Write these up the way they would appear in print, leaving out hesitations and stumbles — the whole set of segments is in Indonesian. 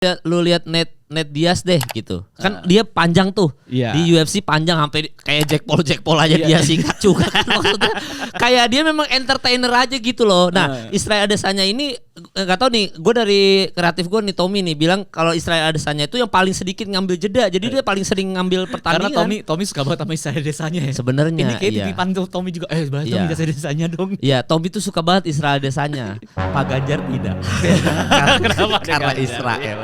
Lu lihat Nate Diaz deh gitu. Kan dia panjang tuh. Iya. Di UFC panjang sampai kayak Jack Paul aja dia singkat juga kan maksudnya. Kayak dia memang entertainer aja gitu loh. Nah, Israel Adesanya ini enggak tahu nih, gue dari kreatif gue nih Tommy nih bilang kalau Israel Adesanya itu yang paling sedikit ngambil jeda. Jadi dia paling sering ngambil pertandingan. Karena Tommy suka banget sama Israel Adesanya ya. Sebenarnya ini kayak iya. titipan tuh Tommy juga. Bahas Tommy Israel Adesanya dong. Iya, Tommy tuh suka banget Israel Adesanya. Pak Ganjar tidak. Kenapa? Karena Israel.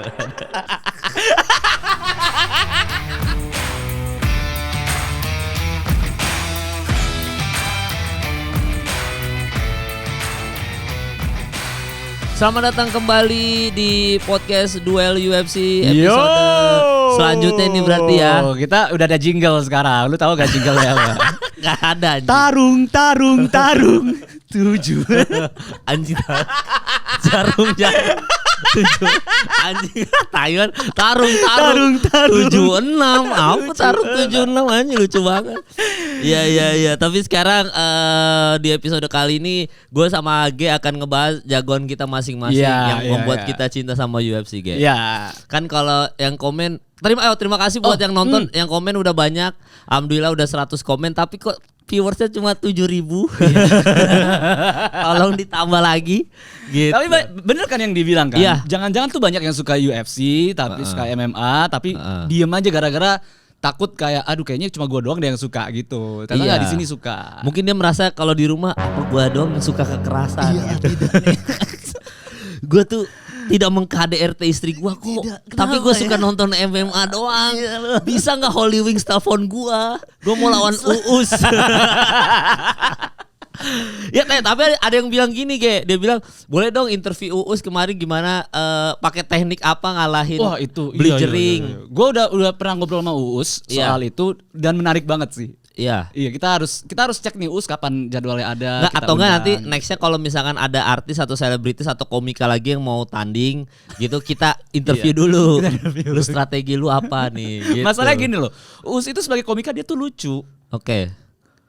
Selamat datang kembali di podcast Duel UFC episode selanjutnya ini berarti ya. Kita udah ada jingle sekarang. Lu tahu gak jingle ya apa? Gak ada anjing. Tarung 7. Anjing. Jarum 7. Anjing Taiwan tarung 76. Apa tarung 76 anjing lucu banget. Iya. Tapi sekarang di episode kali ini gue sama G akan ngebahas jagoan kita masing-masing yang membuat kita cinta sama UFC, G. Iya. Kan kalau yang komen terima kasih buat yang nonton, yang komen udah banyak. Alhamdulillah udah 100 komen, tapi kok viewersnya cuma 7.000. Tolong ditambah lagi gitu. Tapi bener kan yang dibilang kan? Iya. Jangan-jangan tuh banyak yang suka UFC tapi suka MMA tapi diem aja gara-gara takut kayak aduh kayaknya cuma gua doang deh yang suka gitu. Ternyata nggak di sini suka. Mungkin dia merasa kalau di rumah apa gua doang yang suka kekerasan. Iya, tidak. Gua tuh tidak meng-KDRT istri gua kok. Tapi gua suka nonton MMA doang. Bisa enggak Holy Wings telepon gua? Gua mau lawan Uus. Ya tapi ada yang bilang gini, Ge. Dia bilang, "Boleh dong interview Uus kemarin gimana pakai teknik apa ngalahin Bleachering." Iya. Gua udah pernah ngobrol sama Uus soal itu dan menarik banget sih. Iya. Iya, kita harus cek nih Us kapan jadwalnya ada. Atau enggak nanti nextnya kalau misalkan ada artis atau selebritis atau komika lagi yang mau tanding gitu kita interview dulu. Lu strategi lu apa nih? Gitu. Masalahnya gini loh, Us itu sebagai komika dia tuh lucu. Oke.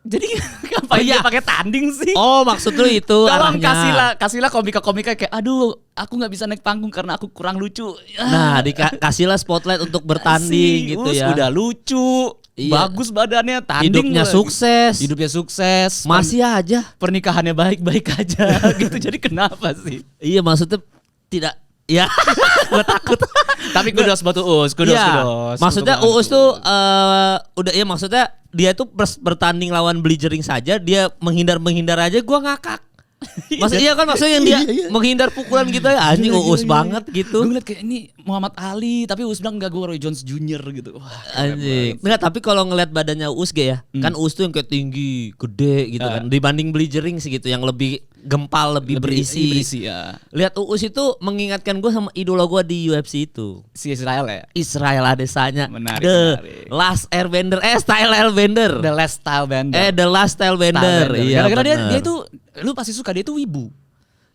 Jadi ngapain dia pakai tanding sih? Oh, maksud lu itu tolong arahnya. kasihlah komika-komika kayak aduh aku nggak bisa naik panggung karena aku kurang lucu. Nah, dikasihlah spotlight untuk bertanding gitu ya. Udah lucu. Iya. Bagus badannya, tanding hidupnya sukses, masih aja pernikahannya baik-baik aja gitu. Jadi kenapa sih? Iya, maksudnya tidak ya. Gue takut. Tapi kudos buat Uus, kudos. Maksudnya Uus tuh udah ya maksudnya dia tuh bertanding lawan Bleachering saja dia menghindar aja gue ngakak. Maksudnya yang dia menghindar pukulan gitu ya anjing Uus banget gitu. Gue ngeliat kayak ini Muhammad Ali tapi Uus bilang enggak gue Roy Jones Jr. gitu. Wah, anjing. Enggak, tapi kalau ngeliat badannya Uus ya, kan Uus tuh yang kayak tinggi, gede gitu kan. Dibanding Bleachering sih gitu yang lebih gempal, lebih berisi ya. Lihat Uus itu mengingatkan gue sama idola gue di UFC itu. Si Israel ya? Israel Adesanya. Menarik. Last Airbender. Style Airbender. The Last Style Bender. The Last Style Bender. Iya. Gara-gara dia itu lu pasti suka dia tuh wibu.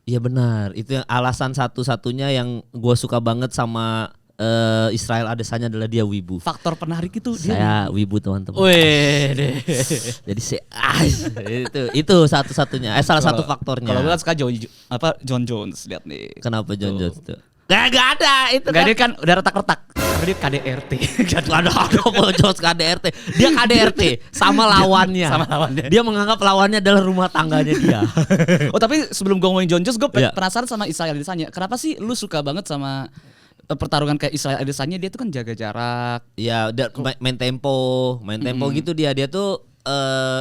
Iya benar. Itu yang alasan satu-satunya yang gue suka banget sama Israel Adesanya adalah dia wibu. Faktor penarik itu saya wibu teman-teman. Wih. Jadi itu satu-satunya. Salah satu faktornya. Kalau gue suka John Jones, lihat nih. Kenapa John Jones itu? Gak ada itu. Gak, dia kan udah retak-retak. Karena dia KDRT. Ada Jones KDRT. Dia KDRT sama lawannya. Dia menganggap lawannya adalah rumah tangganya dia. Oh tapi sebelum gue ngomongin John Jones, gue penasaran sama Israel Adesanya. Kenapa sih lu suka banget sama pertarungan kayak Israel Adesanya? Dia tuh kan jaga jarak. Iya, main tempo gitu dia tuh.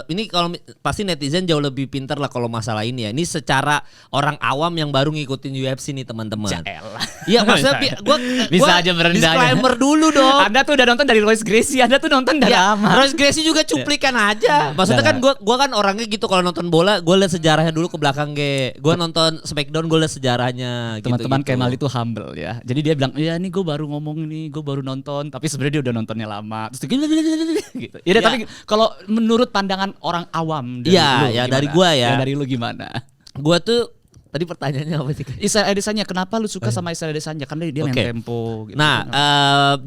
Ini kalau pasti netizen jauh lebih pintar lah kalau masalah ini ya. Ini secara orang awam yang baru ngikutin UFC nih teman-teman. Iya maksudnya gue bisa aja merendah. Disclaimer dulu dong. Anda tuh udah nonton dari Royce Gracie. Anda tuh nonton dari lama. Royce Gracie juga cuplikan aja. Maksudnya kan gue kan orangnya gitu kalau nonton bola gue lihat sejarahnya dulu ke belakang Gue nonton Smackdown gue lihat sejarahnya. Teman-teman Kemal itu humble ya. Jadi dia bilang ya ini gue baru ngomong nih, gue baru nonton. Tapi sebenarnya dia udah nontonnya lama. Terus gitu. Ya tapi kalau menurut pandangan orang awam dari gua ya. Dari lu gimana? Gua tuh tadi pertanyaannya apa sih? Israel Adesanya, kenapa lu suka sama Israel Adesanya? Karena dia main tempo gitu. Nah,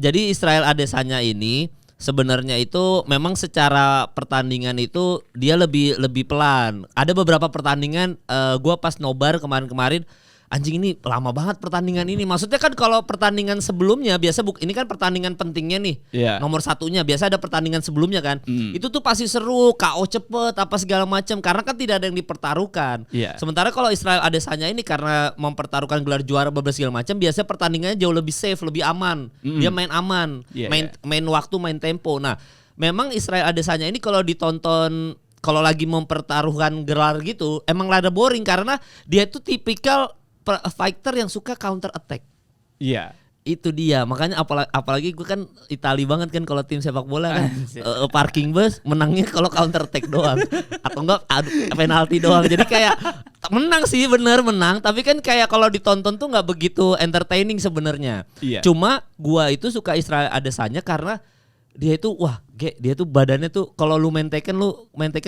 jadi Israel Adesanya ini sebenarnya itu memang secara pertandingan itu dia lebih pelan. Ada beberapa pertandingan gua pas nobar kemarin anjing ini lama banget pertandingan ini. Maksudnya kan kalau pertandingan sebelumnya biasa ini kan pertandingan pentingnya nih. Nomor satunya biasa ada pertandingan sebelumnya kan. Itu tuh pasti seru, KO cepet apa segala macam karena kan tidak ada yang dipertaruhkan. Sementara kalau Israel Adesanya ini karena mempertaruhkan gelar juara segala macam, biasanya pertandingannya jauh lebih safe, lebih aman. Dia main aman, main waktu, main tempo. Nah, memang Israel Adesanya ini kalau ditonton kalau lagi mempertaruhkan gelar gitu emang rada boring karena dia itu tipikal fighter yang suka counter attack. Itu dia, makanya apalagi gue kan Itali banget kan kalau tim sepak bola kan parking bus menangnya kalau counter attack doang atau enggak penalti doang. Jadi kayak menang sih bener menang, tapi kan kayak kalau ditonton tuh nggak begitu entertaining sebenarnya. Cuma gua itu suka Israel Adesanya karena dia itu dia tuh badannya tuh kalau lu main Tekken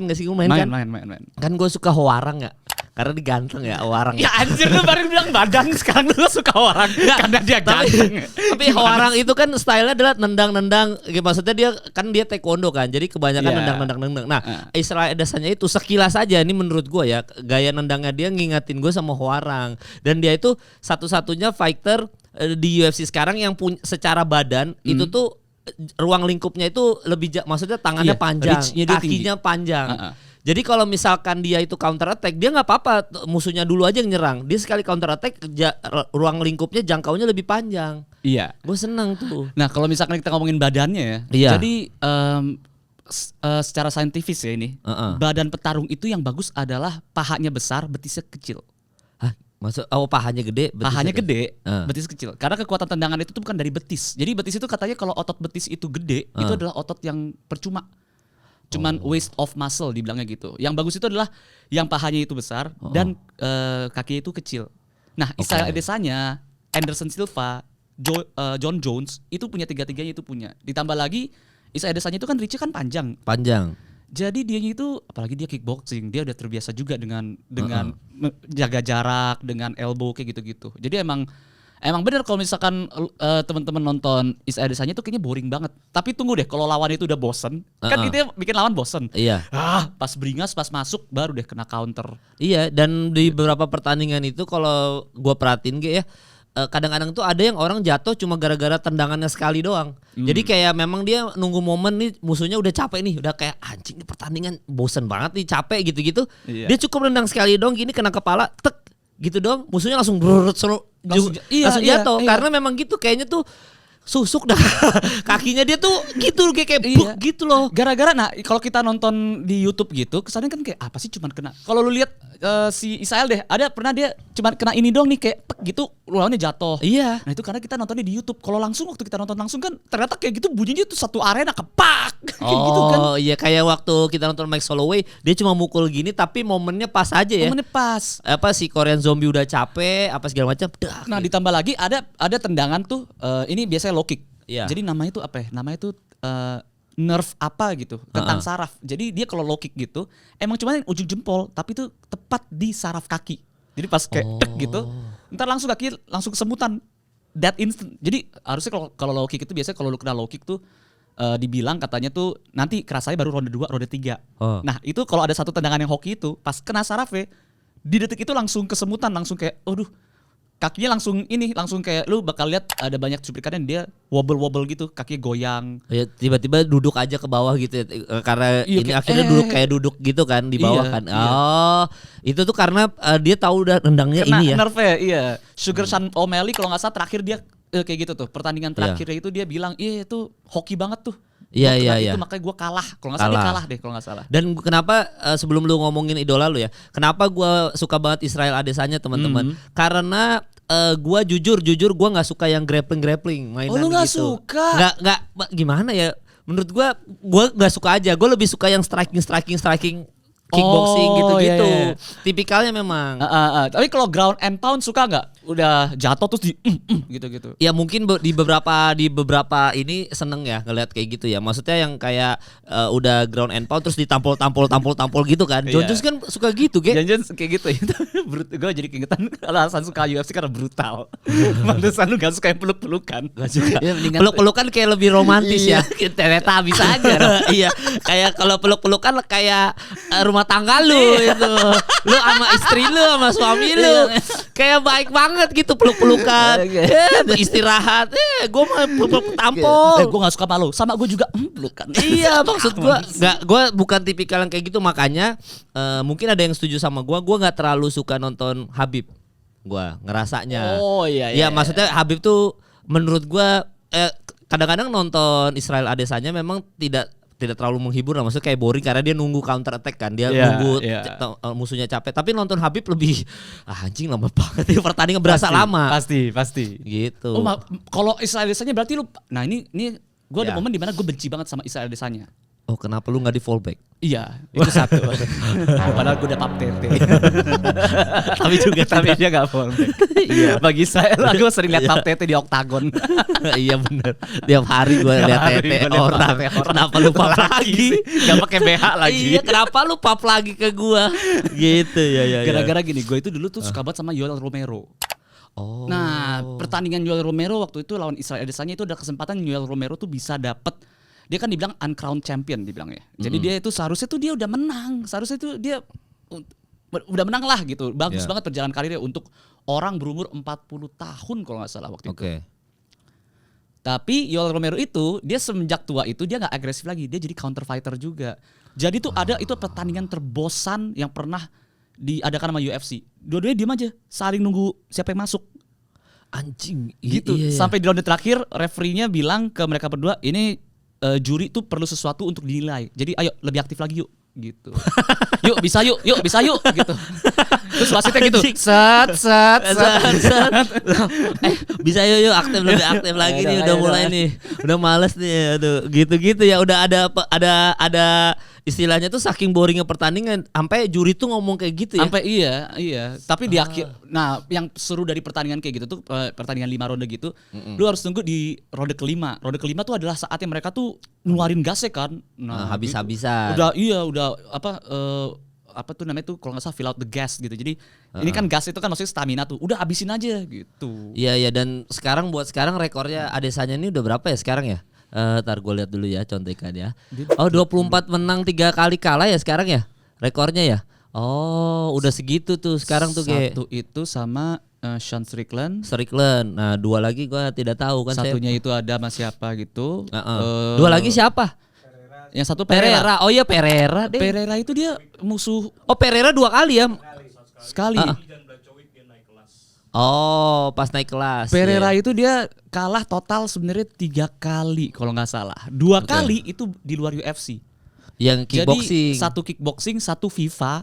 gak sih lu main kan? Main. Kan gue suka Hwoarang ya. Karena dia ganteng ya Hwoarang. Ya anjir lu baru bilang badan sekarang lu suka Hwoarang karena dia ganteng. Tapi Hwoarang itu kan stylenya adalah nendang-nendang. Maksudnya dia taekwondo kan. Jadi kebanyakan nendang-nendang. Nah, Israel Adesanya itu sekilas aja ini menurut gue ya gaya nendangnya dia ngingatin gue sama Hwoarang. Dan dia itu satu-satunya fighter di UFC sekarang yang secara badan itu tuh ruang lingkupnya itu lebih maksudnya tangannya panjang, kakinya panjang. Jadi kalau misalkan dia itu counter attack, dia nggak apa-apa musuhnya dulu aja yang nyerang. Dia sekali counter attack ruang lingkupnya jangkaunya lebih panjang. Gue senang tuh. Nah kalau misalkan kita ngomongin badannya ya, jadi secara saintifis ya ini, badan petarung itu yang bagus adalah pahanya besar, betisnya kecil. Maksud pahanya gede, betis kecil. Karena kekuatan tendangan itu tuh bukan dari betis. Jadi betis itu katanya kalau otot betis itu gede, itu adalah otot yang percuma. Cuman waste of muscle dibilangnya gitu. Yang bagus itu adalah yang pahanya itu besar dan kakinya itu kecil. Nah, Israel Adesanya, Anderson Silva, John Jones itu punya tiga-tiganya itu punya. Ditambah lagi Israel Adesanya itu kan reach-nya kan panjang. Jadi dia itu apalagi dia kickboxing, dia udah terbiasa juga dengan jaga jarak, dengan elbow kayak gitu-gitu. Jadi emang benar kalau misalkan teman-teman nonton Israel Adesanya itu kayaknya boring banget. Tapi tunggu deh kalau lawan itu udah bosen, kan itu bikin lawan bosen. Pas beringas, pas masuk baru deh kena counter. Iya, dan di beberapa pertandingan itu kalau gua perhatiin ya kadang-kadang tuh ada yang orang jatuh cuma gara-gara tendangannya sekali doang. Jadi kayak memang dia nunggu momen nih musuhnya udah capek nih, udah kayak anjing nih pertandingan bosen banget nih, capek gitu-gitu. Dia cukup nendang sekali doang gini kena kepala, tek gitu doang, musuhnya langsung langsung jatuh karena memang gitu kayaknya tuh susuk dah kakinya dia tuh gitu kayak gitu loh. Gara-gara kalau kita nonton di YouTube gitu kesannya kan kayak apa sih cuman kena. Kalau lu lihat si Israel deh pernah dia cuman kena ini doang nih kayak pek gitu lawannya jatuh. Nah itu karena kita nontonnya di YouTube. Kalau langsung waktu kita nonton langsung kan ternyata kayak gitu bunyinya tuh satu arena kepak kayak gitu kan. Iya kayak waktu kita nonton Max Holloway dia cuma mukul gini tapi momennya pas aja ya. Momennya pas. Si Korean Zombie udah capek apa segala macam. Nah ditambah lagi ada tendangan tuh ini biasanya low kick. Jadi namanya itu apa ya? Namanya itu nerve apa gitu, tentang saraf. Jadi dia kalau low kick gitu, emang cuma ujung jempol, tapi itu tepat di saraf kaki. Jadi pas kayak tek gitu, ntar langsung kaki langsung kesemutan. That instant. Jadi harusnya kalau low kick itu biasanya kalau lu kena low kick tuh dibilang katanya tuh nanti kerasanya baru ronde 2, ronde 3. Nah itu kalau ada satu tendangan yang hoki itu, pas kena sarafnya, di detik itu langsung kesemutan, langsung kayak, aduh. Kakinya langsung kayak lu bakal lihat ada banyak cuplikannya dia wobble gitu, kakinya goyang. Ya, tiba-tiba duduk aja ke bawah gitu ya. Karena ini akhirnya duduk gitu kan di bawah kan. Itu tuh karena dia tahu udah nendangnya ini ya. Kena nerve ya. Sugar Sean O'Malley kalau nggak salah terakhir dia kayak gitu tuh. Pertandingan terakhirnya itu dia bilang, itu hoki banget tuh. Iya. Itu makanya gue kalah. Kalau nggak salah dia kalah deh kalau nggak salah. Dan kenapa sebelum lu ngomongin idola lu ya, kenapa gue suka banget Israel Adesanya teman-teman? Karena gue jujur gue nggak suka yang grappling mainan gitu. Oh lu nggak suka? Nggak gimana ya? Menurut gue nggak suka aja. Gue lebih suka yang striking kickboxing gitu-gitu. Tipikalnya memang. Tapi kalau ground and pound suka nggak? udah jatuh terus gitu-gitu. Ya mungkin di beberapa ini seneng ya ngeliat kayak gitu ya. Maksudnya yang kayak udah ground and pound terus ditampol gitu kan. Jon Jones kan suka gitu, Jon Jones kayak gitu. Gue jadi keingetan alasan suka UFC karena brutal. Mantesan lu gak suka yang peluk-pelukan. Gak suka. Peluk-pelukan kayak lebih romantis ya. Ternyata bisa aja. Iya, kayak kalau peluk-pelukan kayak rumah tangga lu itu. Lu sama istri lu sama suami lu. Kayak baik banget gitu peluk-pelukan. Istirahat. Gue mah peluk tampol. Gue gak suka malu. Sama gue juga pelukan. Iya, maksud gue bukan tipikal yang kayak gitu. Makanya mungkin ada yang setuju sama gue nggak terlalu suka nonton Habib. Gue ngerasanya. Oh iya. Ya maksudnya Habib tuh menurut gue kadang-kadang nonton Israel Adesanya memang tidak terlalu menghibur lah, maksudnya kayak boring karena dia nunggu counter attack kan, dia nunggu musuhnya capek. Tapi nonton Habib lebih anjing lama banget ya, pertandingan berasa lama. Pasti. Gitu. Oh, kalau Israel Adesanya berarti lu, nah ini gue ada momen dimana gue benci banget sama Israel Adesanya. Oh kenapa lu gak di fallback? Iya, itu satu. Padahal gue udah pap tete. Tapi dia gak fallback. Iya. Bagi saya lah, gue sering liat pap tete di oktagon. Iya bener. Tiap hari gue liat tete orang. Kenapa lu pap lagi? Gak pakai BH lagi. Iya, kenapa lu pap lagi ke gue? Gitu ya. Gara-gara gini, gue itu dulu tuh suka banget sama Yoel Romero. Oh. Nah, pertandingan Yoel Romero waktu itu lawan Israel Adesanya itu ada kesempatan Yoel Romero tuh bisa dapet, dia kan dibilang uncrowned champion dibilang ya. Jadi dia itu seharusnya tuh dia udah menang. Seharusnya tuh dia udah menang lah gitu. Bagus banget perjalanan karirnya untuk orang berumur 40 tahun kalau gak salah waktu itu. Tapi Yoel Romero itu dia semenjak tua itu dia gak agresif lagi. Dia jadi counter fighter juga. Jadi tuh ada itu pertandingan terbosan yang pernah diadakan sama UFC. Dua-duanya diem aja, saling nunggu siapa yang masuk. Anjing gitu. Iya. Sampai di ronde terakhir referee-nya bilang ke mereka berdua, ini juri tuh perlu sesuatu untuk dinilai. Jadi ayo lebih aktif lagi yuk gitu. Yuk bisa yuk gitu. Terus wasitnya gitu. Set. Bisa yuk lebih aktif lagi nih, udah mulai nih. Udah males nih, aduh gitu-gitu ya. Udah ada istilahnya tuh saking boringnya pertandingan sampai juri tuh ngomong kayak gitu ya. Sampai iya. Tapi di akhir, nah yang seru dari pertandingan kayak gitu tuh pertandingan 5 ronde gitu, lu harus tunggu di ronde kelima. Ronde kelima tuh adalah saatnya mereka tuh ngeluarin gasnya kan. Nah, habis-habisan. Udah apa tuh namanya tuh kalau nggak salah fill out the gas gitu. Jadi ini kan gas itu kan maksudnya stamina tuh. Udah habisin aja gitu. Iya dan sekarang rekornya Adesanya ini udah berapa ya sekarang ya? Ntar gue lihat dulu ya contekan ya. Oh 24 menang 3 kali kalah ya sekarang ya rekornya ya. Oh udah segitu tuh sekarang tuh kayak. Satu itu sama Sean Strickland. Nah 2 lagi gue tidak tahu kan. Satunya itu ada sama siapa gitu. 2 lagi siapa? Yang satu Pereira. Oh iya Pereira deh. Pereira itu dia musuh. Oh Pereira 2 kali ya. Sekali. Oh pas naik kelas. Pereira itu dia kalah total sebenarnya 3 kali kalau nggak salah. 2 kali itu di luar UFC. Yang kickboxing. Jadi 1 kickboxing, 1 FIFA.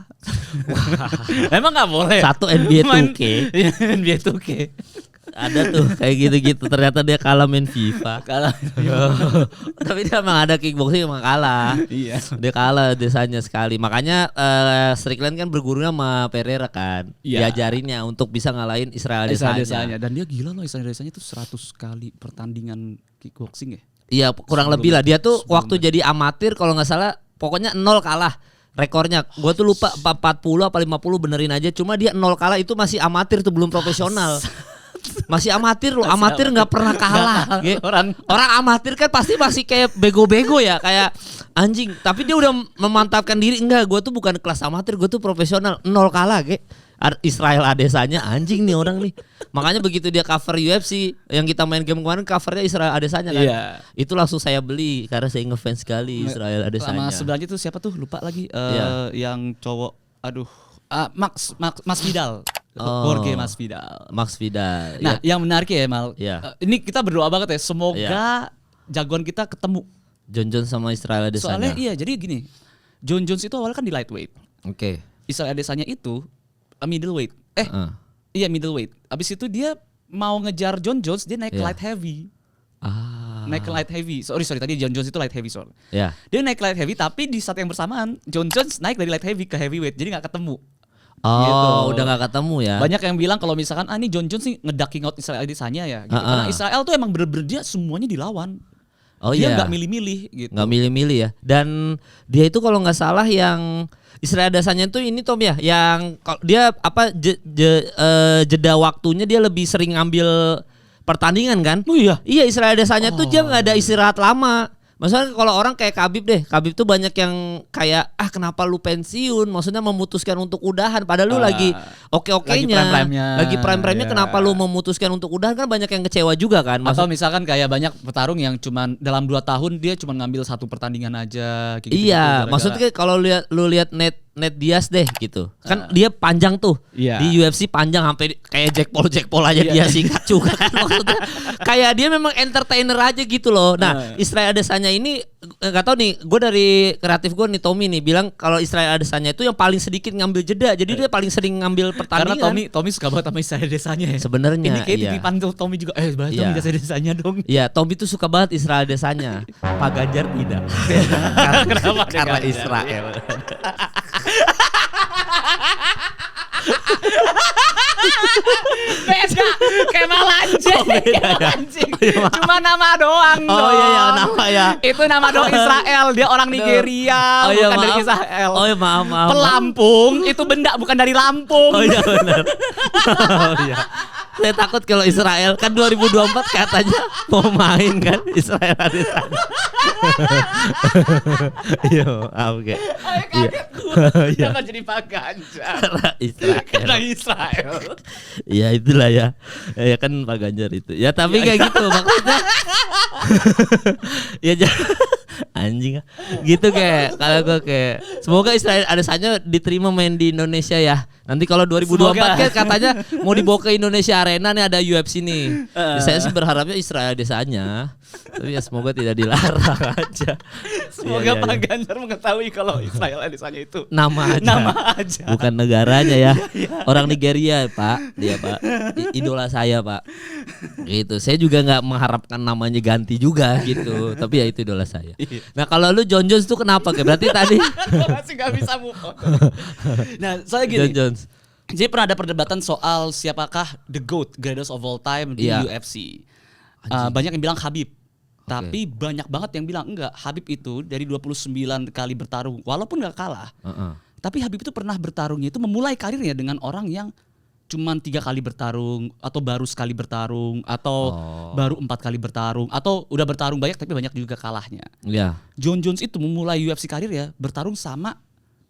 Emang nggak boleh? 1 NBA 2K. NBA 2K. Ada tuh kayak gitu-gitu. Ternyata dia kalah main FIFA. Tapi dia emang ada kickboxing emang kalah. Iya. Dia kalah desanya sekali. Makanya Strickland kan bergurunya sama Pereira kan. Iya. Diajarinnya untuk bisa ngalahin Israel Adesanya. Dan dia gila loh, Israel Adesanya tuh 100 kali pertandingan kickboxing ya. Iya kurang lebih lah. Dia tuh waktu jadi amatir kalau nggak salah pokoknya 0 kalah. Rekornya gue tuh lupa 40 apa 50 benerin aja. Cuma dia 0 kalah itu masih amatir tuh, belum profesional. Masih amatir loh, amatir nggak pernah kalah. Orang amatir kan pasti masih kayak bego-bego ya, kayak anjing. Tapi dia udah memantapkan diri, enggak, gue tuh bukan kelas amatir, gue tuh profesional, 0 kalah kayak. Israel Adesanya anjing nih orang nih. Makanya begitu dia cover UFC yang kita main game kemarin, covernya Israel Adesanya kan. Itu langsung saya beli karena saya ngefans sekali Israel Adesanya. Sama sebelahnya tuh siapa tuh lupa lagi yang cowok, aduh, Mas Vidal. Jorge Max Vidal. Nah, yang menarik ya Mal. Ini kita berdoa banget ya, semoga jagoan kita ketemu. Jon Jones sama Israel Adesanya. Soalnya jadi gini, Jon Jones itu awalnya kan di lightweight. Israel Adesanya itu middleweight. Iya middleweight. Abis itu dia mau ngejar Jon Jones, dia naik ke light heavy. Naik ke light heavy. Sorry tadi Jon Jones itu light heavy soalnya. Dia naik ke light heavy, tapi di saat yang bersamaan Jon Jones naik dari light heavy ke heavyweight, jadi nggak ketemu. Oh, udah nggak ketemu ya. Banyak yang bilang kalau misalkan ini Jon Jones nih ngeducking out Israel Adesanya ya gitu. Karena Israel tuh emang bener-bener dia semuanya dilawan. Oh dia iya. nggak milih-milih gitu. Nggak milih-milih ya. Dan dia itu kalau nggak salah yang Israel Adesanya tuh ini Tom ya, yang dia apa jeda waktunya dia lebih sering ngambil pertandingan kan? Oh iya. Iya, Israel Adesanya tuh dia nggak ada istirahat lama. Maksudnya kalau orang kayak Khabib tuh banyak yang kayak kenapa lu pensiun? Maksudnya memutuskan untuk udahan padahal lu lagi oke-okenya. Lagi prime-nya kenapa lu memutuskan untuk udahan, kan banyak yang kecewa juga kan. Atau misalkan kayak banyak petarung yang cuman dalam 2 tahun dia cuman ngambil 1 pertandingan aja gitu. Iya, maksudnya kalau lu lihat Nate Diaz deh gitu. Kan dia panjang tuh. Iya. Di UFC panjang sampai kayak Jack Paul aja dia singkat juga kan maksudnya. Kayak dia memang entertainer aja gitu loh. Nah, Israel Adesanya ini enggak tahu nih, gue dari kreatif gue nih Tommy nih bilang kalau Israel Adesanya itu yang paling sedikit ngambil jeda. Jadi dia paling sering ngambil pertandingan. Karena Tommy suka banget sama Israel Adesanya ya. Sebenarnya ini kayak iya. titipan tuh Tommy juga bahas dong Israel Adesanya dong. Iya, Tommy tuh suka banget Israel Adesanya. Pak Ganjar tidak. Kenapa? Karena Israel. Beda, kayak malanjing. Cuma nama doang. Oh iya, nama ya. Itu nama doang Israel. Dia orang Nigeria, bukan dari Israel. Oh iya, maaf. Pelampung itu benda, bukan dari Lampung. Oh iya benar. Oh iya. Saya takut kalau Israel kan 2024 katanya mau main kan Israel ada sana. Iya, oke. Kaget gue. Kenapa jadi Pak Ganjar? Karena Israel. Iya itulah ya. Ya kan Pak Ganjar itu. Ya tapi kayak gitu maksudnya. Ya anjing gitu kayak kalau gue kayak semoga Israel Adesanya diterima main di Indonesia ya. Nanti kalau 2024 kan katanya mau dibawa ke Indonesia Arena nih, ada UFC nih. Saya sih berharapnya Israel Adesanya. Tapi ya semoga tidak dilarang aja. Semoga Pak Ganjar mengetahui kalau Israel Adesanya itu nama aja. Bukan negaranya ya. Orang Nigeria Pak, dia Pak. Idola saya Pak. Gitu. Saya juga nggak mengharapkan namanya ganti juga gitu. Tapi ya itu idola saya. Nah kalau lu Jon Jones tuh kenapa? Berarti tadi masih nggak bisa move on. Nah saya gini. Jon Jones. Jadi pernah ada perdebatan soal siapakah the GOAT, greatest of all time di UFC. Banyak yang bilang Khabib. Tapi banyak banget yang bilang enggak. Khabib itu dari 29 kali bertarung, walaupun nggak kalah. Tapi Khabib itu pernah bertarungnya itu memulai karirnya dengan orang yang cuman 3 kali bertarung, atau baru sekali bertarung, atau baru 4 kali bertarung, atau udah bertarung banyak tapi banyak juga kalahnya. Jon Jones itu memulai UFC karir ya bertarung sama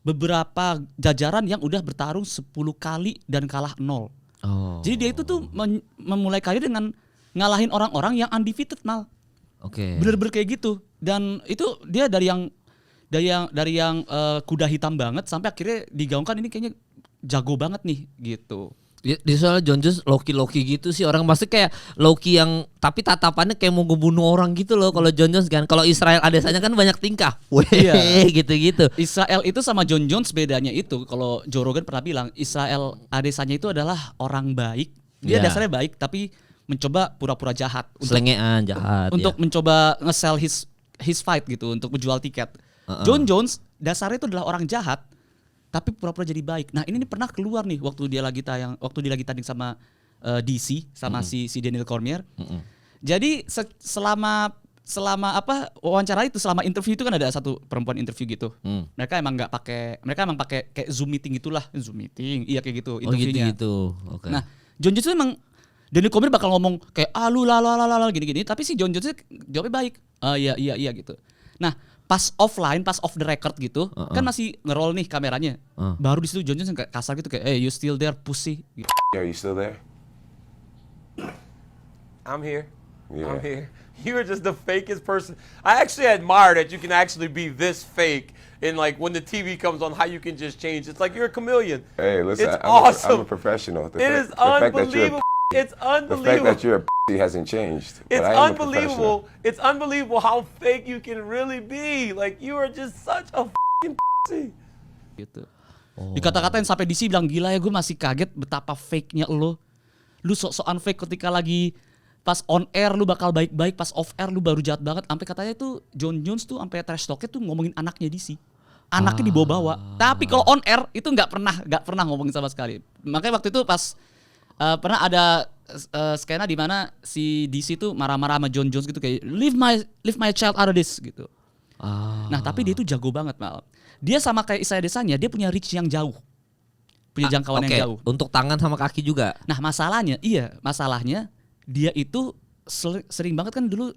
beberapa jajaran yang udah bertarung 10 kali dan kalah 0. Jadi dia itu tuh memulai karir dengan ngalahin orang-orang yang undefeated mal. Bener-bener kayak gitu. Dan itu dia dari yang kuda hitam banget sampai akhirnya digaungkan ini kayaknya jago banget nih gitu. Di soal Jon Jones Loki gitu sih, orang pasti kayak Loki yang tapi tatapannya kayak mau ngebunuh orang gitu loh kalau Jon Jones kan. Kalau Israel Adesanya kan banyak tingkah. Gitu-gitu. Israel itu sama Jon Jones bedanya itu kalau Joe Rogan pernah bilang Israel Adesanya itu adalah orang baik. Dia dasarnya baik tapi mencoba pura-pura jahat, selengean jahat. Untuk mencoba nge-sell his fight gitu, untuk menjual tiket. Jon Jones dasarnya itu adalah orang jahat tapi pura-pura jadi baik. Nah ini pernah keluar nih waktu dia lagi tanding sama DC sama si Daniel Cormier. Jadi selama wawancara itu, selama interview itu kan ada satu perempuan interview gitu. Mereka emang pakai kayak Zoom meeting gitulah, iya kayak gitu interviewnya. Gitu. Nah Jon Jones itu emang Daniel Cormier bakal ngomong kayak lu gini-gini, tapi si Jon Jones jawabnya baik. Iya gitu. Nah pas off the record gitu, kan masih nge-roll nih kameranya. Baru di situ Jon Jones kayak kasar gitu kayak, you still there pussy. Gitu. Are you still there? I'm here. Yeah. I'm here. You are just the fakest person. I actually admire that you can actually be this fake. And like when the TV comes on, how you can just change. It's like you're a chameleon. Hey, listen, It's I'm awesome. a professional. It is unbelievable. It's The fact unbelievable. that you're a hasn't changed. But It's I am a unbelievable. It's unbelievable how fake you can really be. Like you are just such a Gitu. Dikata-katain sampai DC bilang gila ya, gue masih kaget betapa fake-nya lo. Lu sok-sokan fake ketika lagi pas on air lu bakal baik-baik, pas off air lu baru jahat banget. Sampai katanya tuh Jon Jones tuh sampai trash talk-nya tuh ngomongin anaknya DC. Anaknya dibawa-bawa. Tapi kalau on air itu nggak pernah ngomongin sama sekali. Makanya waktu itu pas pernah ada skena di mana si DC tuh marah-marah sama John Jones gitu kayak leave my child out of this gitu. Nah, tapi dia itu jago banget, Mal. Dia sama kayak Isaiah Adesanya, dia punya reach yang jauh. Punya jangkauan yang jauh. Untuk tangan sama kaki juga. Nah, masalahnya dia itu sering banget kan dulu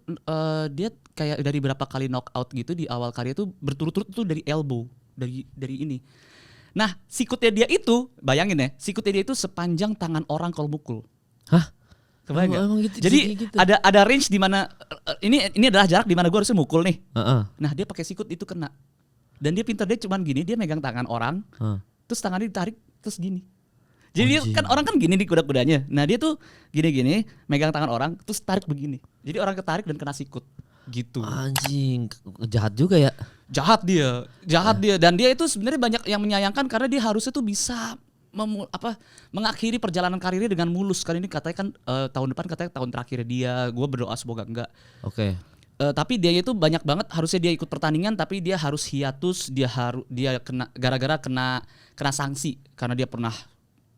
dia kayak dari berapa kali knockout gitu di awal karya tuh berturut-turut tuh dari elbow, dari ini. Nah, sikutnya dia itu, bayangin ya, sikutnya dia itu sepanjang tangan orang kalau mukul. Hah? Kebayang nggak? Emang gitu, Jadi gitu. ada range di mana ini adalah jarak di mana gue harusnya mukul nih. Nah, dia pakai sikut itu kena. Dan dia pintar, dia cuman gini, dia megang tangan orang, terus tangannya ditarik terus gini. Jadi dia kan orang kan gini di kuda-kudanya. Nah, dia tuh gini-gini megang tangan orang terus tarik begini. Jadi orang ketarik dan kena sikut. Gitu. Anjing, jahat juga ya. Jahat dia dan dia itu sebenarnya banyak yang menyayangkan karena dia harusnya tuh bisa mengakhiri perjalanan karirnya dengan mulus. Kali ini katanya kan tahun depan katanya tahun terakhir dia. Gue berdoa semoga enggak. Oke. Tapi dia itu banyak banget harusnya dia ikut pertandingan tapi dia harus hiatus, dia kena gara-gara kena sanksi karena dia pernah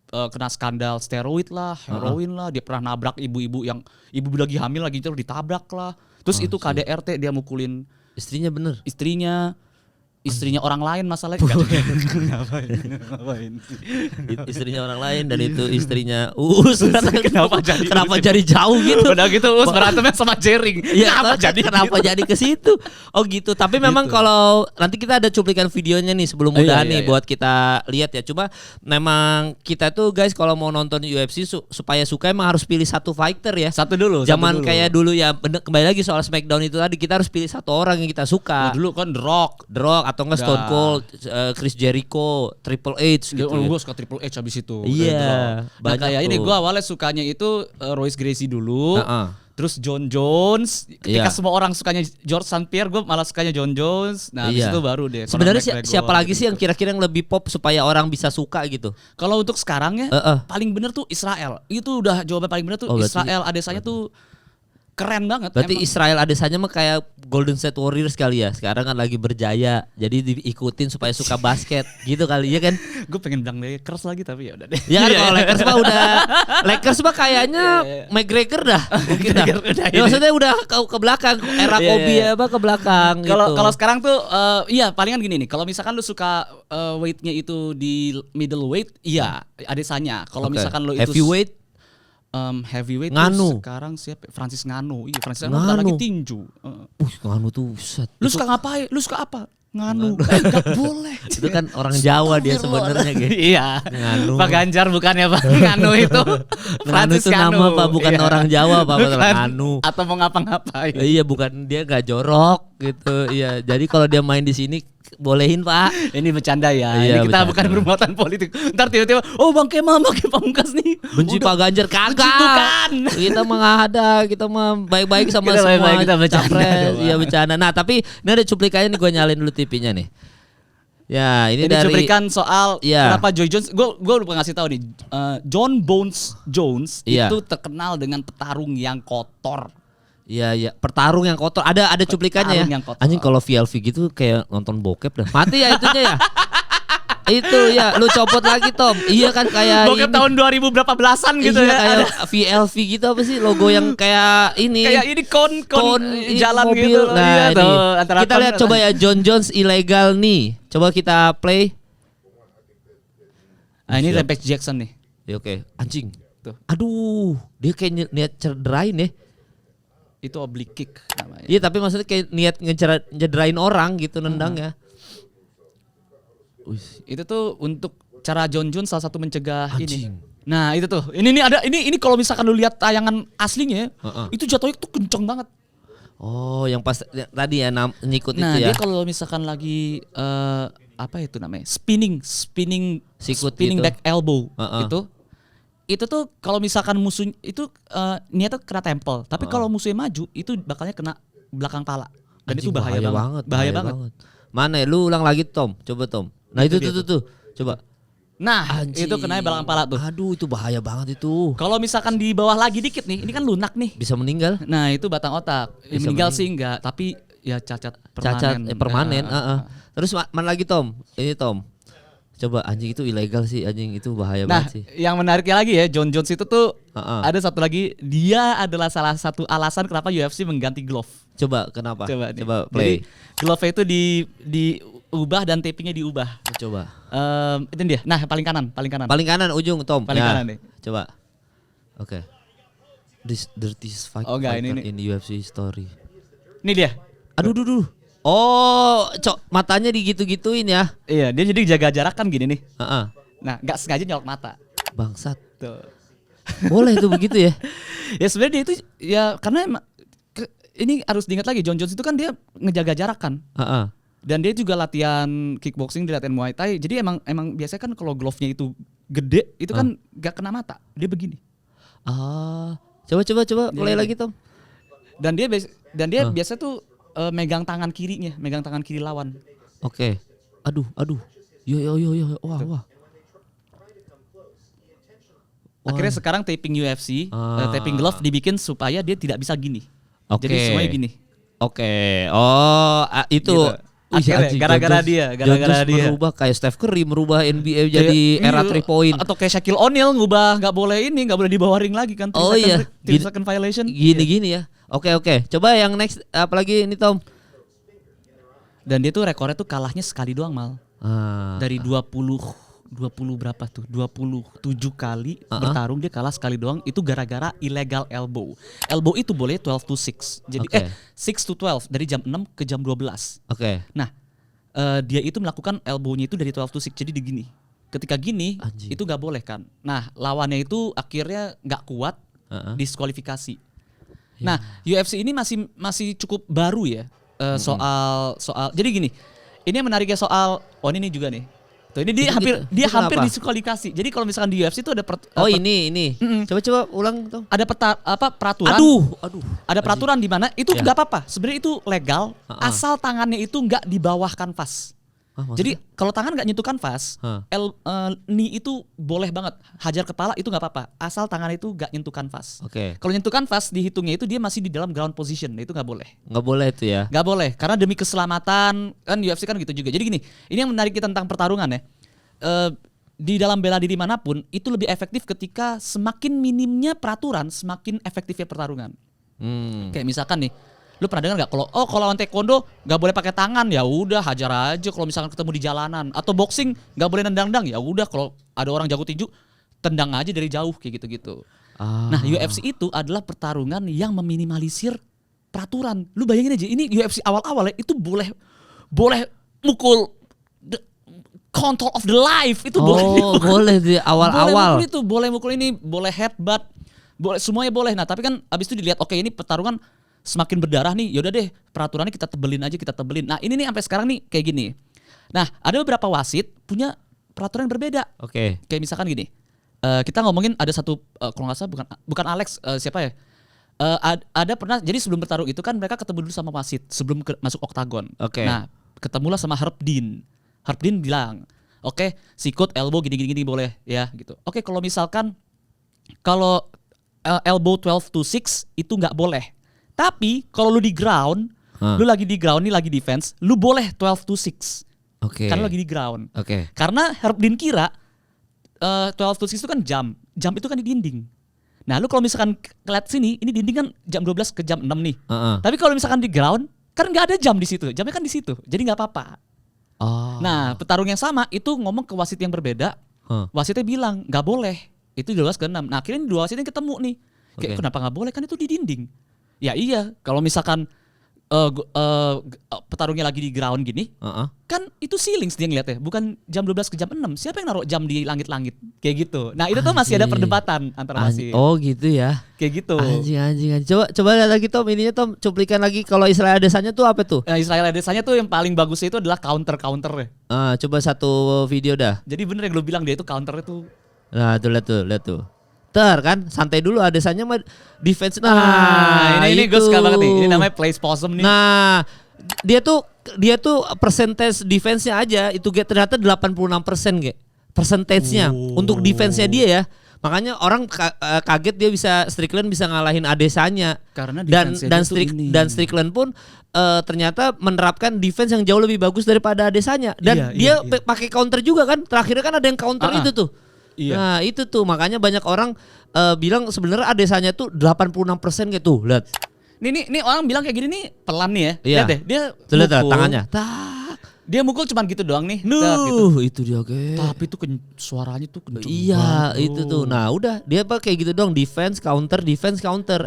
kena skandal steroid lah, heroin lah, dia pernah nabrak ibu-ibu yang ibu lagi hamil lagi terus ditabrak lah. Terus itu KDRT dia mukulin Istrinya bener. Istrinya orang lain masalahnya. Ngapain? Istrinya orang lain dan itu istrinya Uus. Kenapa jadi jauh gitu? Udah gitu Uus berantemnya sama Jering. Iya, kenapa jadi ke situ? Oh gitu. Tapi memang kalau nanti kita ada cuplikan videonya nih sebelum udahan nih buat kita lihat ya. Cuma memang kita tuh guys kalau mau nonton UFC supaya suka emang harus pilih satu fighter ya. Satu dulu. Zaman kayak dulu ya, kembali lagi soal Smackdown itu tadi, kita harus pilih satu orang yang kita suka. Dulu kan The Rock atau enggak Stone Cold, Chris Jericho, Triple H gitu. Gue suka Triple H abis itu. Iya. Nah, kayak ini gue awalnya sukanya itu Royce Gracie dulu. Terus John Jones. Ketika semua orang sukanya George St. Pierre, gue malah sukanya John Jones. Nah, abis itu baru deh. Sebenarnya siapa lagi sih yang kira-kira yang lebih pop supaya orang bisa suka gitu? Kalau untuk sekarang ya, paling bener tuh Israel. Itu udah jawaban paling bener tuh Israel Adesanya tuh keren banget. Berarti emang. Israel Adesanya mah kayak Golden State Warriors kali ya. Sekarang kan lagi berjaya. Jadi diikutin supaya suka basket gitu kali ya kan. Gue pengen bilang Lakers lagi tapi ya udah deh. Ya kan kalau Lakers mah Lakers mah kayaknya McGregor dah. Mungkin dah. Ya, maksudnya udah ke belakang era Kobe ke belakang gitu. Kalau sekarang tuh iya palingan gini nih. Kalau misalkan lu suka weightnya itu di middleweight, iya Adesanya. Kalau misalkan lu itu heavyweight heavyweight Nganu. tuh sekarang siapa? Francis Nganu. Iya, Francis Nganu lagi tinju. Nganu tuh set. Lu suka ngapain? Lu suka apa? Nganu. Enggak boleh. Itu kan orang Jawa dia sebenarnya gitu. Iya. Nganu. Pak Ganjar bukannya Pak Nganu itu. Nganu itu nama Pak, bukan orang Jawa Pak, Nganu. Atau mau ngapa-ngapain. Iya, bukan, dia enggak jorok gitu. Iya, jadi kalau dia main di sini bolehin Pak. Ini bercanda ya. Iya, Ini kita bercanda. bukan bermuatan politik. Ntar tiba-tiba Bang Kemal pakai pamungkas nih. Benci Pak Ganjar kagak. Bukan. Kita mah ada, kita mah baik-baik sama Kita semua baik-baik, kita bercanda capres. doang. Iya bercanda. Nah, tapi ini ada cuplikannya nih, gue nyalain dulu TV-nya nih. Ya, ini dari cuplikan soal Iya. kenapa Joy Jones. Gue lupa ngasih tahu nih. John Bones Jones Iya. itu terkenal dengan petarung yang kotor. Iya, petarung yang kotor. Ada cuplikannya ya. Petarung yang kotor. Anjing kalau VLV gitu kayak nonton bokep dah. Mati ya itunya ya. Itu ya, lu copot lagi Tom. Iya kan kayak Bokep ini. tahun 2000 berapa belasan gitu Iya, ya. kayak VLV gitu apa sih logo yang kayak ini. Kayak ini kon jalan mobil. gitu loh. Nah, Iya, ini. tuh, antara Kita kon- lihat coba ya John Jones ilegal nih. Coba kita play. Nah, ini Rampage Jackson nih. Ya, oke. Anjing. Tuh. Aduh, dia kayak niat cederain ya. Itu oblique kick namanya. Iya, tapi maksudnya kayak niat ngecederain orang gitu nendangnya. Itu tuh untuk cara John Jones salah satu mencegah Anjing. ini. Nah, itu tuh. Ini ada ini kalau misalkan lu lihat tayangan aslinya, itu jatuhnya tuh kenceng banget. Oh, yang pas tadi ya nyikut Nah, itu ya. dia kalau misalkan lagi apa itu namanya? Spinning Sikut spinning gitu. back elbow Heeh. itu tuh kalau misalkan musuh itu niatnya kena temple, tapi kalau musuhnya maju itu bakalnya kena belakang pala. Dan Anjing, itu bahaya banget. Bahaya banget. Mana ya? Lu ulang lagi Tom. Coba Tom. Nah, itu tuh. Coba. Nah, Anjing. itu kena belakang pala tuh. Aduh, itu bahaya banget itu. Kalau misalkan di bawah lagi dikit nih, ini kan lunak nih. Bisa meninggal. Nah, itu batang otak. Bisa Meninggal meninggal. sih enggak, tapi cacat permanen. Terus mana lagi Tom? Ini Tom. Coba anjing itu ilegal sih, anjing itu bahaya Nah, banget sih. yang menariknya lagi ya, John Jones itu tuh ada satu lagi, dia adalah salah satu alasan kenapa UFC mengganti glove. Coba kenapa? Coba play. Jadi glove itu diubah dan tapingnya diubah. Coba. Itu dia. Nah, paling kanan. Paling kanan ujung Tom. Paling kanan nih. Coba. Oke. This dirtiest fight Oh, enggak, fighter ini. in UFC history. Ini dia. Aduh. Oh, matanya digitu-gituin ya. Iya, dia jadi jaga jarak kan gini nih. Heeh. Nah, nggak sengaja nyolok mata. Bangsat. Tuh. Boleh tuh begitu ya. Ya sebenarnya dia itu ya karena ini harus diingat lagi, John Jones itu kan dia ngejaga jarak kan. Heeh. Dan dia juga latihan kickboxing, dia latihan Muay Thai. Jadi emang biasanya kan kalau glove-nya itu gede, itu kan nggak kena mata. Dia begini. Coba play lagi Tom. Dan dia biasa tuh megang tangan kirinya, megang tangan kiri lawan. Oke. Aduh. Yo. Wah. Akhirnya sekarang taping UFC, taping glove dibikin supaya dia tidak bisa gini. Oke. Jadi semuanya gini. Oke. Oh, itu. Gitu. Akhirnya gara-gara dia. Merubah kayak Steph Curry merubah NBA jadi era 3 point. Atau kayak Shaquille O'Neal ngubah nggak boleh dibawa ring lagi kan. 3 second violation. Gini ya. Oke. Coba yang next apalagi ini Tom. Dan dia tuh rekornya tuh kalahnya sekali doang Mal. Dari 27 kali bertarung dia kalah sekali doang, itu gara-gara illegal elbow. Elbow itu boleh 12 to 6. Jadi 6 to 12 dari jam 6 ke jam 12. Oke. Nah, dia itu melakukan elbow-nya itu dari 12 to 6. Jadi gini. Ketika gini itu nggak boleh kan. Nah, lawannya itu akhirnya nggak kuat, diskualifikasi. Nah, UFC ini masih cukup baru ya. Soal jadi gini. Ini yang menariknya soal ini juga nih. Tuh ini dia hampir diskualifikasi. Jadi kalau misalkan di UFC itu ada ini. Coba ulang Tom. Ada peraturan. Aduh. Ada peraturan di mana itu nggak apa-apa. Sebenarnya itu legal asal tangannya itu nggak di bawah kanvas. Jadi kalau tangan nggak nyentuh kanvas, knee itu boleh banget. Hajar kepala itu nggak apa-apa, asal tangan itu nggak nyentuh kanvas. Oke. Kalau nyentuh kanvas dihitungnya itu dia masih di dalam ground position, itu nggak boleh. Nggak boleh itu ya? Nggak boleh, karena demi keselamatan kan UFC kan gitu juga. Jadi gini, ini yang menarik tentang pertarungan ya. Di dalam bela diri manapun itu lebih efektif ketika semakin minimnya peraturan, semakin efektifnya pertarungan. Kayak misalkan nih. Lu pernah dengar nggak kalau lawan taekwondo nggak boleh pakai tangan, ya udah hajar aja kalau misalkan ketemu di jalanan, atau boxing nggak boleh nendang-nendang, ya udah kalau ada orang jago tinju tendang aja dari jauh kayak gitu-gitu. Nah, UFC itu adalah pertarungan yang meminimalisir peraturan. Lu bayangin aja, ini UFC awal-awal ya itu boleh mukul control of the life itu boleh di awal-awal. Boleh mukul ini, boleh headbutt, boleh semuanya boleh. Nah, tapi kan abis itu dilihat ini pertarungan semakin berdarah nih, yaudah deh peraturannya kita tebelin. Nah ini nih sampai sekarang nih kayak gini. Nah ada beberapa wasit punya peraturan yang berbeda. Oke. Kayak misalkan gini, kita ngomongin ada satu kalau nggak salah bukan Alex, siapa ya? Ada pernah, jadi sebelum bertarung itu kan mereka ketemu dulu sama wasit sebelum masuk oktagon. Oke. Nah ketemulah sama Herb Dean. Herb Dean bilang, oke, sikut elbow gini boleh ya gitu. Oke, kalau misalkan elbow 12 to 6 itu nggak boleh. Tapi kalau lu di ground, lu lagi di ground nih lagi defense, lu boleh 12 to 6. Oke. Karena lagi di ground. Oke. Karena Herb Dean kira 12 to 6 itu kan jam. Jam itu kan di dinding. Nah, lu kalau misalkan ngeliat sini, ini dinding kan jam 12 ke jam 6 nih. Tapi kalau misalkan di ground, kan nggak ada jam di situ. Jamnya kan di situ. Jadi nggak apa-apa. Nah, petarung yang sama itu ngomong ke wasit yang berbeda. Wasitnya bilang nggak boleh. Itu 12 ke 6. Nah, akhirnya dua wasitnya ketemu nih. Kayak kenapa nggak boleh, kan itu di dinding. Ya iya, kalau misalkan petarungnya lagi di ground gini, kan itu ceilings dia ngeliatnya, bukan jam 12 ke jam 6. Siapa yang naruh jam di langit-langit? Kayak gitu. Nah itu tuh masih ada perdebatan antara wasit. Oh gitu ya. Kayak gitu. Anjing. Coba lihat lagi Tom, ininya Tom, cuplikan lagi kalau Israel Adesanya tuh apa tuh? Israel Adesanya tuh yang paling bagusnya itu adalah counter-counternya. Coba satu video dah. Jadi bener yang lu bilang, dia itu counternya tuh. Nah tuh lihat tuh. Kan santai dulu Adesanya mah defense. Ini gue suka banget nih. Ini namanya plays possum nih. Nah, dia tuh persentase defense-nya aja itu ternyata 86% persentasenya untuk defense-nya dia ya. Makanya orang kaget dia Strickland bisa ngalahin Adesanya. Karena dan defense-nya dia tuh ini. Strickland pun ternyata menerapkan defense yang jauh lebih bagus daripada Adesanya. Dan dia pakai counter juga kan. Terakhirnya kan ada yang counter itu tuh. Iya. Nah itu tuh makanya banyak orang bilang sebenarnya Adesanya tuh 86% gitu. Lihat. Nih orang bilang kayak gini nih pelan nih ya. Iya. Lihat deh, dia Lihat mukul. tangannya. Dia mukul cuman gitu doang nih. Nuh, itu dia kayak. Tapi tuh suaranya tuh kenceng Iya, banget, itu tuh. Nah, udah dia kayak gitu dong, defense counter.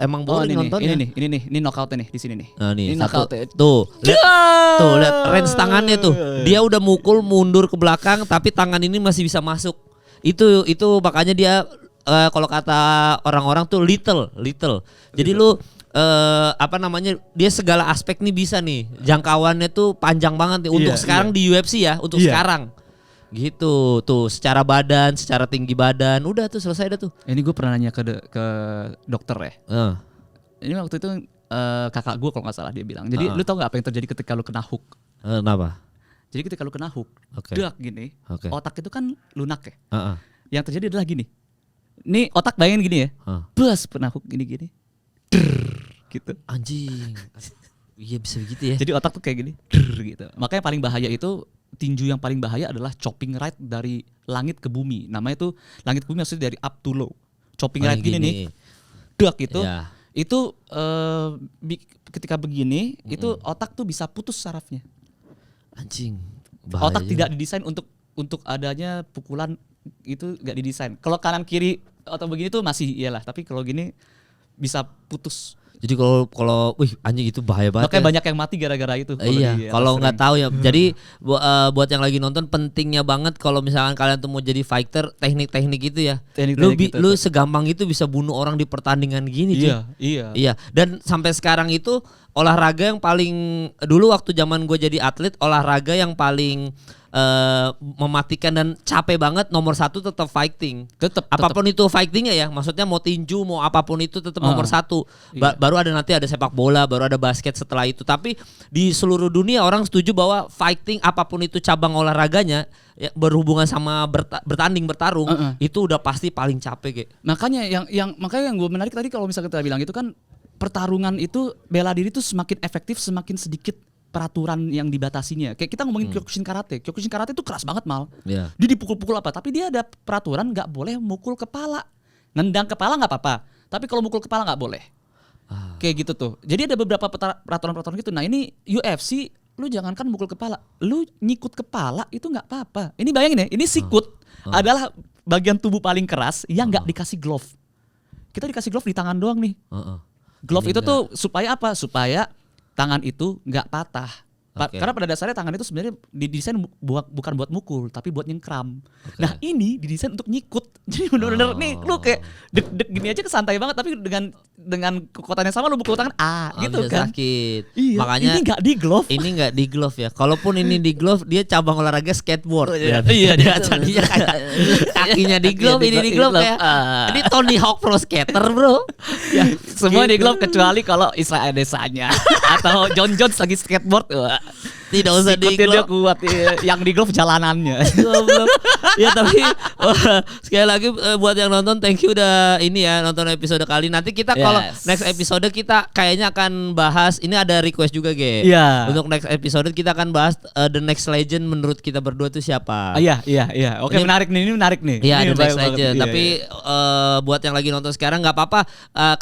Emang boleh nontonnya. Ini knockoutnya nih di sini nih. Nah, nih ini satu. knockoutnya. Lihat range tangannya tuh. Dia udah mukul mundur ke belakang tapi tangan ini masih bisa masuk. Itu makanya dia kalau kata orang-orang tuh little. Jadi lu dia segala aspek nih bisa nih. Jangkauannya tuh panjang banget nih untuk sekarang di UFC ya, untuk sekarang. Gitu tuh, secara badan, secara tinggi badan, udah tuh selesai dah tuh. Ini gue pernah nanya ke dokter ya. Ini waktu itu kakak gue kalau nggak salah dia bilang. Jadi lu tau nggak apa yang terjadi ketika lu kena hook? Kenapa? Jadi ketika lu kena hook, gini, otak itu kan lunak ya. Yang terjadi adalah gini. Nih otak bayangin gini ya. Bus kena hook gini. Gitu. Anjing. Iya bisa begitu ya. Jadi otak tuh kayak gini, gitu. Makanya paling bahaya itu tinju yang paling bahaya adalah chopping right dari langit ke bumi. Namanya tuh langit ke bumi maksudnya dari up to low. Chopping right gini nih. Gitu. Ya. Itu ketika begini itu otak tuh bisa putus sarafnya. Anjing. Bahaya Otak juga. tidak didesain untuk adanya pukulan, itu nggak didesain. Kalau kanan kiri atau begini tuh masih iyalah, tapi kalau gini bisa putus. Jadi kalau anjing itu bahaya banget. Makanya ya. banyak yang mati gara-gara itu. Iya, kalau nggak tahu ya. Jadi buat yang lagi nonton pentingnya banget kalau misalkan kalian tuh mau jadi fighter, teknik-teknik itu ya. Lu segampang itu bisa bunuh orang di pertandingan gini, cuy. Iya. Dan sampai sekarang itu olahraga yang paling dulu waktu zaman gue jadi atlet, olahraga yang paling mematikan dan capek banget nomor 1 tetap fighting. Apapun itu fightingnya ya, maksudnya mau tinju mau apapun itu tetap nomor 1. Baru ada nanti ada sepak bola, baru ada basket setelah itu. Tapi di seluruh dunia orang setuju bahwa fighting apapun itu cabang olahraganya ya, berhubungan sama bertarung itu udah pasti paling capek, kayak. Makanya yang gue menarik tadi kalau misalnya kita bilang itu kan pertarungan itu bela diri itu semakin efektif semakin sedikit peraturan yang dibatasinya. Kayak kita ngomongin Kyokushin Karate. Kyokushin Karate itu keras banget mal. Yeah. Dia dipukul-pukul apa? Tapi dia ada peraturan nggak boleh mukul kepala. Nendang kepala nggak apa-apa. Tapi kalau mukul kepala nggak boleh. Kayak gitu tuh. Jadi ada beberapa peraturan-peraturan gitu. Nah ini UFC, lu jangankan mukul kepala, lu nyikut kepala itu nggak apa-apa. Ini bayangin ya, ini sikut adalah bagian tubuh paling keras yang nggak dikasih glove. Kita dikasih glove di tangan doang nih. Glove itu tuh supaya apa? Supaya tangan itu nggak patah. Karena pada dasarnya tangan itu sebenarnya didesain bukan buat mukul, tapi buat nyengkram. Nah ini didesain untuk nyikut. Jadi bener-bener nih lu kayak deg-deg gini aja santai banget, tapi dengan kekuatan yang sama lu mukul tangan gitu kan. Sakit. Iya, Makanya ini nggak di glove. Ini nggak di glove ya. Kalaupun ini di glove, dia cabang olahraga skateboard. Iya, dia tadinya kayak kakinya di glove, ini di glove kayak ini Tony Hawk Pro Skater, bro. Ya, semua di glove kecuali kalau Israel Adesanya atau John Jones lagi skateboard. Tidak usah di Sikutnya dia glove. kuat, yang di glove jalanannya. Goblok. Ya tapi sekali lagi buat yang nonton thank you udah ini ya nonton episode kali. Nanti kita kalau next episode kita kayaknya akan bahas, ini ada request juga Ge. Iya. Untuk next episode kita akan bahas the next legend menurut kita berdua itu siapa. Iya. Oke, Ini menarik nih. Iya, Ini the next banyak legend. banget. Tapi buat yang lagi nonton sekarang nggak apa-apa.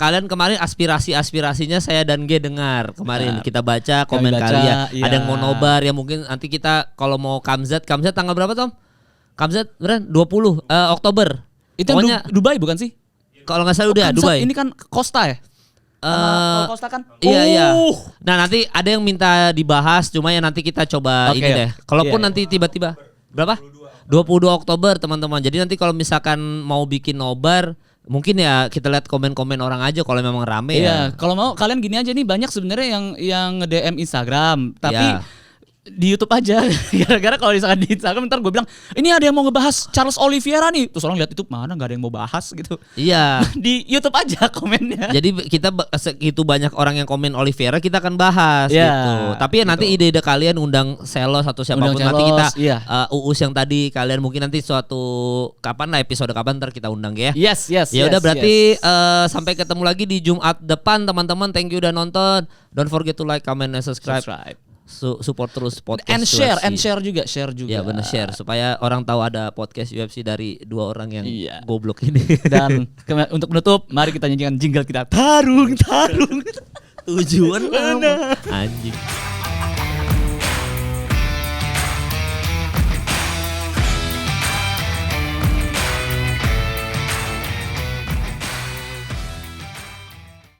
Kalian kemarin aspirasinya saya dan G dengar kemarin kita baca komen baca, kalian. iya. Ada yang mau nobar ya, mungkin nanti kita kalau mau Kamzat tanggal berapa Tom? Kamzat beneran 20 Oktober. Itu Pokoknya Dubai bukan sih? kalau nggak salah udah Kamzat Dubai. Ini kan Costa ya? Kalau Costa kan? Iya. Nah nanti ada yang minta dibahas, cuma ya nanti kita coba Oke. ini deh. Kalaupun Iya. nanti tiba-tiba berapa? 22 Oktober teman-teman. Jadi nanti kalau misalkan mau bikin nobar, mungkin ya kita lihat komen-komen orang aja kalau memang rame ya. Iya, kalau mau kalian gini aja nih, banyak sebenarnya yang nge-DM Instagram, tapi Iya. di YouTube aja. Gara-gara kalau misalkan di Instagram ntar gue bilang ini ada yang mau ngebahas Charles Oliveira nih, terus orang lihat itu mana nggak ada yang mau bahas gitu. Iya. Di YouTube aja komennya. Jadi kita segitu banyak orang yang komen Oliveira kita akan bahas Ya, gitu. Tapi nanti ide-ide kalian undang Selos atau siapapun Undang nanti Celos, kita iya. Uus yang tadi kalian mungkin nanti suatu kapan lah episode kapan ntar kita undang ya. Yes. Ya udah berarti sampai ketemu lagi di Jumat depan teman-teman. Thank you udah nonton. Don't forget to like, comment, and subscribe. Support terus podcast And share juga. Ya benar, share supaya orang tahu ada podcast UFC dari dua orang yang Iya. goblok ini. Dan untuk menutup, mari kita nyanyikan jingle kita. Tarung. Tujuan lama. Anjing.